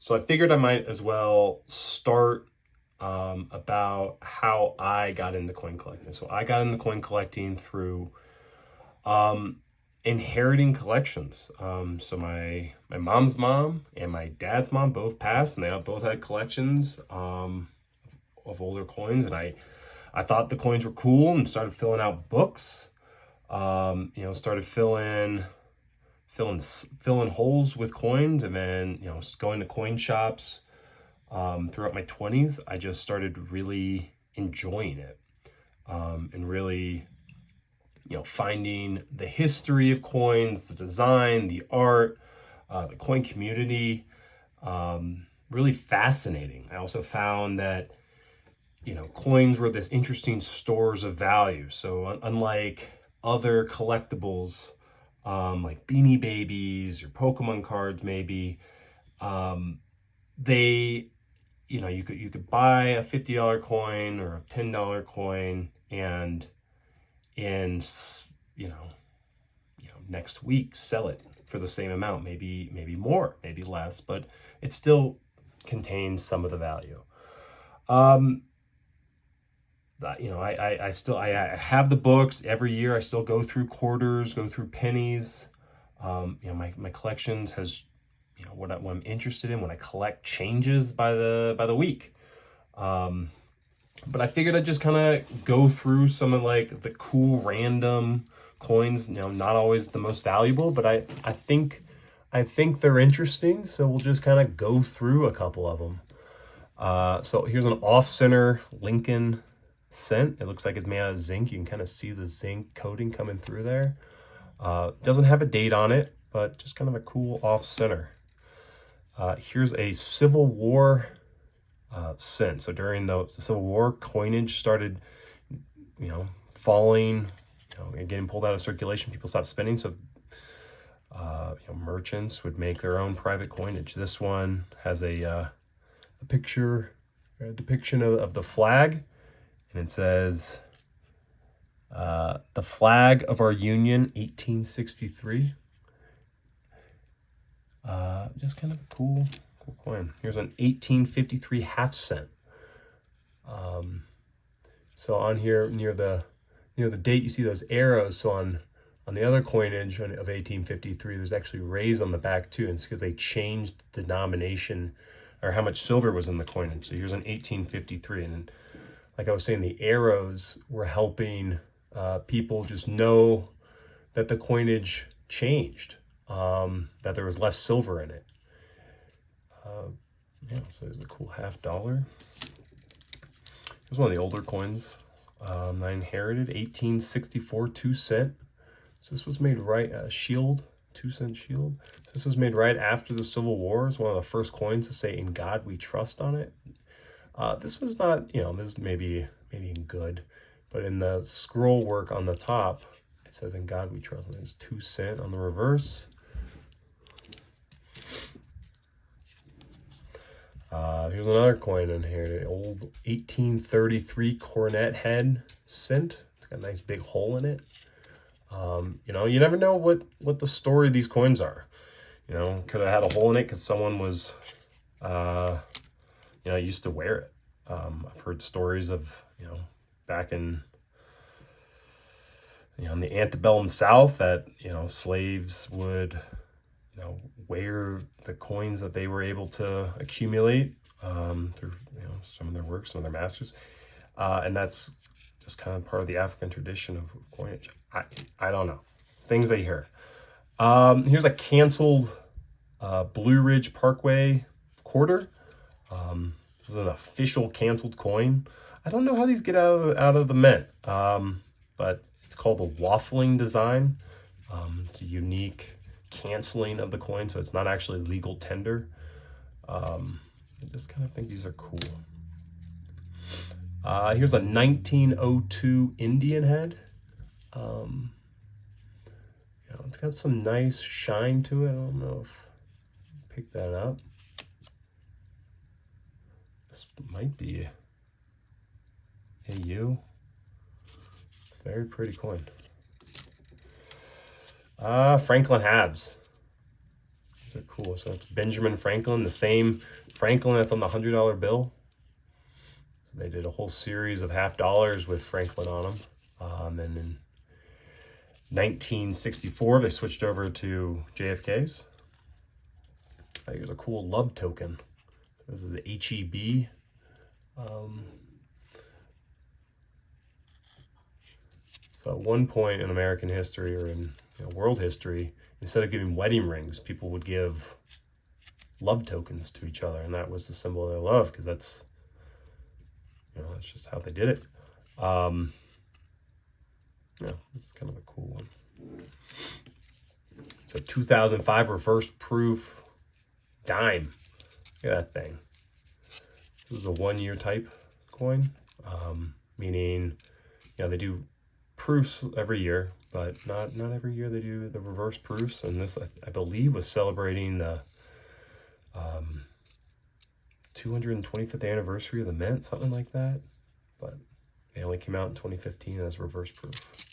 So I figured I might as well start about how I got into coin collecting. So I got into coin collecting through inheriting collections. So my mom's mom and my dad's mom both passed, and they both had collections of older coins, and I thought the coins were cool and started filling out books. Started filling holes with coins, and then going to coin shops. Throughout my 20s, I just started really enjoying it, and really finding the history of coins, the design, the art, the coin community, really fascinating. I also found that coins were this interesting stores of value. So unlike other collectibles, like Beanie Babies or Pokemon cards, maybe, they, you could buy a $50 coin or a $10 coin, and in next week sell it for the same amount, maybe more, maybe less, but it still contains some of the value. I have the books every year. I still go through quarters, go through pennies. My collections has, what I'm interested in when I collect changes by the week. But I figured I'd just kind of go through some of like the cool random coins. Not always the most valuable, but I think they're interesting. So we'll just kind of go through a couple of them. So here's an off-center Lincoln cent. It looks like it's made out of zinc. You can kind of see the zinc coating coming through there. Doesn't have a date on it, but just kind of a cool off-center. Here's a Civil War cent. So during the Civil War, coinage started, falling, getting pulled out of circulation. People stopped spending, so merchants would make their own private coinage. This one has a depiction of the flag, and it says, "The flag of our Union, 1863." Just kind of a cool coin. Here's an 1853 half cent. So on here near the date, you see those arrows. So on the other coinage of 1853, there's actually rays on the back too, and it's because they changed the denomination or how much silver was in the coinage. So here's an 1853, and like I was saying, the arrows were helping people just know that the coinage changed, that there was less silver in it. So there's a cool $50. Here's one of the older coins I inherited, 1864 2 cent. So this was made right, shield, 2 cent shield. So this was made right after the Civil War. It's one of the first coins to say "In God We Trust" on it. This was not, this maybe good, but in the scroll work on the top, it says "In God We Trust." And there's 2 cent on the reverse. Here's another coin in here, the old 1833 cornet head cent. It's got a nice big hole in it. You never know what the story of these coins are. Could have had a hole in it because someone was, used to wear it. I've heard stories of, back in, in the antebellum South that, slaves would, wear the coins that they were able to accumulate through, some of their work, some of their masters. And that's just kind of part of the African tradition of coinage. I don't know. Things I hear. Here's a canceled Blue Ridge Parkway quarter. This is an official canceled coin. I don't know how these get out of the mint, but it's called a waffling design. It's a unique canceling of the coin, so it's not actually legal tender. I just kind of think these are cool. Here's a 1902 Indian head. It's got some nice shine to it. I don't know if I pick that up. This might be AU. It's a very pretty coin. Franklin Habs. These are cool. So it's Benjamin Franklin, the same Franklin that's on the $100 bill. So they did a whole series of half dollars with Franklin on them. And in 1964, they switched over to JFK's. Here's a cool love token. This is HEB. So at one point in American history, or in world history, instead of giving wedding rings, people would give love tokens to each other, and that was the symbol of their love, because that's that's just how they did it. Yeah, it's kind of a cool one. So 2005 reverse proof dime. Look at that thing. This is a 1-year type coin, meaning they do proofs every year, but not every year they do the reverse proofs. And this, I believe, was celebrating the 225th anniversary of the mint, something like that. But they only came out in 2015 as reverse proof.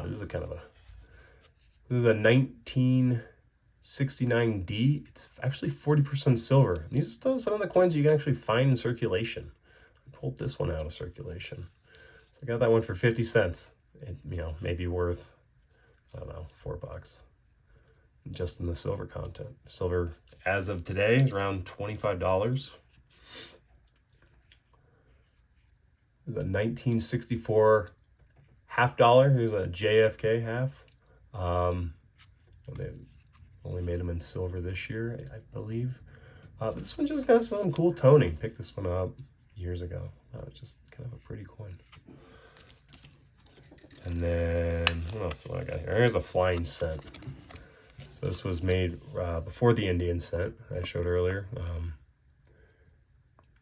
This is a 1969D. It's actually 40% silver. These are still some of the coins you can actually find in circulation. I pulled this one out of circulation. So I got that one for 50 cents. It, maybe worth, I don't know, $4 just in the silver content. Silver, as of today, is around $25. The 1964 half dollar. Here's a JFK half. They only made them in silver this year, I believe. This one just got some cool toning. Picked this one up years ago. It's just kind of a pretty coin. And then, what else do I got here? Here's a flying cent. So this was made before the Indian cent I showed earlier.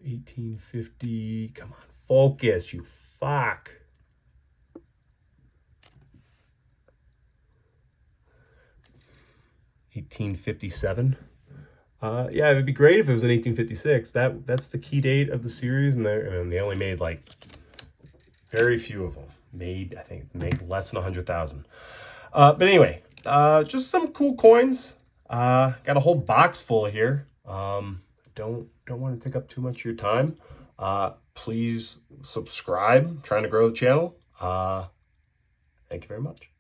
1850. Come on, focus, you fuck. 1857. Yeah, it would be great if it was in 1856. That's the key date of the series, and they only made like very few of them. I think made less than 100,000. But anyway, just some cool coins. Got a whole box full here. Don't want to take up too much of your time. Please subscribe. I'm trying to grow the channel. Thank you very much.